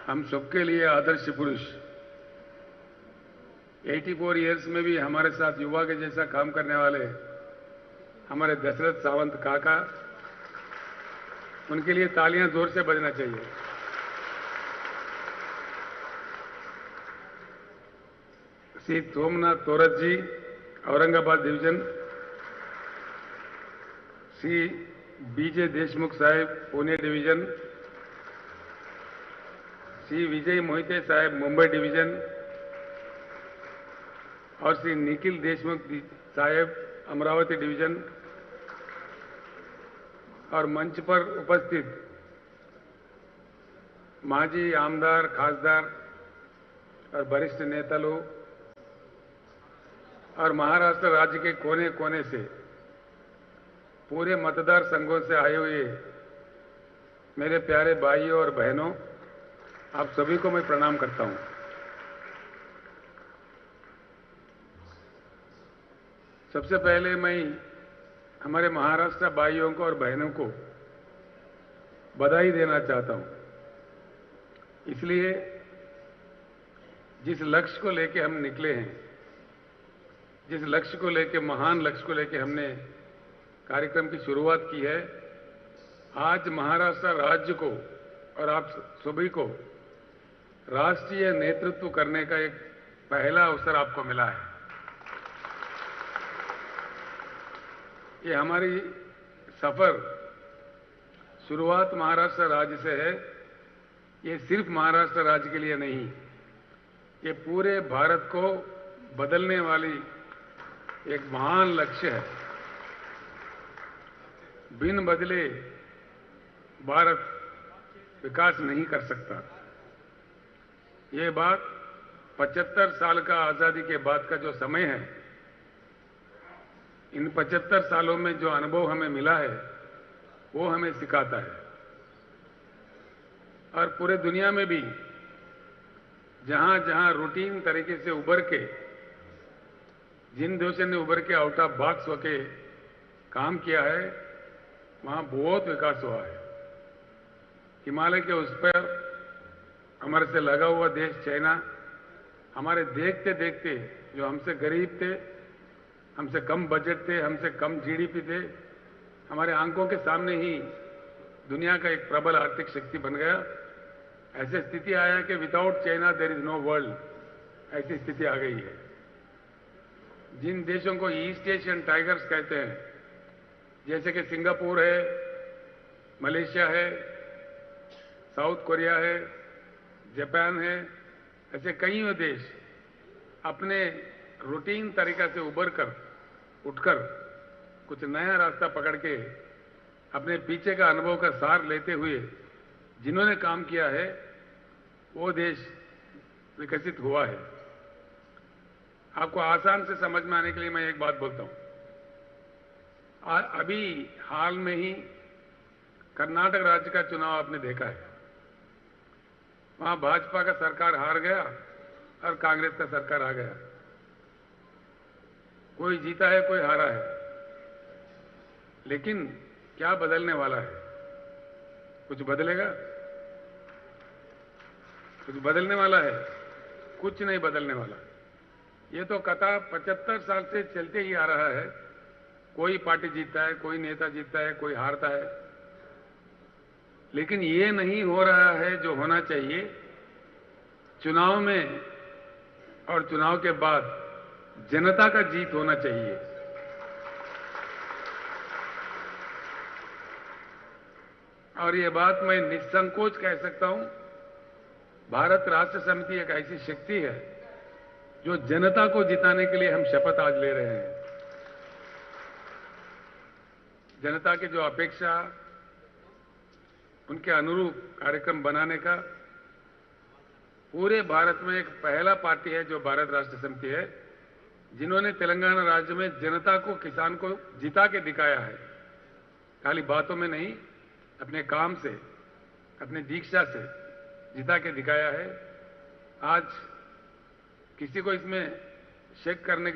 हम सबके लिए आदर्श पुरुष 84 इयर्स में भी हमारे साथ युवा के जैसा काम करने वाले हमारे दशरथ सावंत काका, उनके लिए तालियां जोर से बजना चाहिए। श्री सोमनाथ तोरत जी, औरंगाबाद डिवीजन। श्री बीजे देशमुख साहेब, पुणे डिवीजन। श्री विजय मोहिते साहेब, मुंबई डिवीजन। और श्री निखिल देशमुख साहेब, अमरावती डिवीजन। और मंच पर उपस्थित माजी आमदार, खासदार और वरिष्ठ नेता लोग और महाराष्ट्र राज्य के कोने कोने से पूरे मतदार संघों से आए हुए मेरे प्यारे भाइयों और बहनों, आप सभी को मैं प्रणाम करता हूं। सबसे पहले मैं हमारे महाराष्ट्र भाइयों को और बहनों को बधाई देना चाहता हूं। इसलिए जिस लक्ष्य को लेकर हम निकले हैं, जिस लक्ष्य को लेकर, महान लक्ष्य को लेकर हमने कार्यक्रम की शुरुआत की है, आज महाराष्ट्र राज्य को और आप सभी को राष्ट्रीय नेतृत्व करने का एक पहला अवसर आपको मिला है। ये हमारी सफर शुरुआत महाराष्ट्र राज्य से है। ये सिर्फ महाराष्ट्र राज्य के लिए नहीं, ये पूरे भारत को बदलने वाली एक महान लक्ष्य है। बिन बदले भारत विकास नहीं कर सकता। ये बात 75 साल का आजादी के बाद का जो समय है, इन 75 सालों में जो अनुभव हमें मिला है वो हमें सिखाता है। और पूरे दुनिया में भी जहां जहां रूटीन तरीके से उभर के, जिन देशों ने उभर के आउट ऑफ बॉक्स होके काम किया है, वहां बहुत विकास हुआ है। हिमालय के उस पर हमारे से लगा हुआ देश चाइना, हमारे देखते देखते जो हमसे गरीब थे, हमसे कम बजट थे, हमसे कम जीडीपी थे, हमारे आंखों के सामने ही दुनिया का एक प्रबल आर्थिक शक्ति बन गया। ऐसी स्थिति आया कि without China there is no world, ऐसी स्थिति आ गई है। जिन देशों को ईस्ट एशियन टाइगर्स कहते हैं, जैसे कि सिंगापुर है, मलेशिया है, साउथ कोरिया है, जापान है, ऐसे कई देश अपने रूटीन तरीका से उठकर कुछ नया रास्ता पकड़ के अपने पीछे का अनुभव का सार लेते हुए जिन्होंने काम किया है, वो देश विकसित हुआ है। आपको आसान से समझ में आने के लिए मैं एक बात बोलता हूं। अभी हाल में ही कर्नाटक राज्य का चुनाव आपने देखा है। वहां भाजपा का सरकार हार गया और कांग्रेस का सरकार आ गया। कोई जीता है, कोई हारा है, लेकिन क्या बदलने वाला है? कुछ बदलेगा? कुछ बदलने वाला है? कुछ नहीं बदलने वाला। ये तो कथा 75 साल से चलते ही आ रहा है। कोई पार्टी जीतता है, कोई नेता जीतता है, कोई हारता है, लेकिन ये नहीं हो रहा है जो होना चाहिए। चुनाव में और चुनाव के बाद जनता का जीत होना चाहिए। और ये बात मैं निसंकोच कह सकता हूं, भारत राष्ट्र समिति एक ऐसी शक्ति है जो जनता को जिताने के लिए हम शपथ आज ले रहे हैं। जनता की जो अपेक्षा, उनके अनुरूप कार्यक्रम बनाने का पूरे भारत में एक पहला पार्टी है जो भारत राष्ट्र समिति है, जिन्होंने तेलंगाना राज्य में जनता को, किसान को जिता के दिखाया है। खाली बातों में नहीं, अपने काम से, अपने दीक्षा से जिता के दिखाया है। आज किसी को इसमें शक करने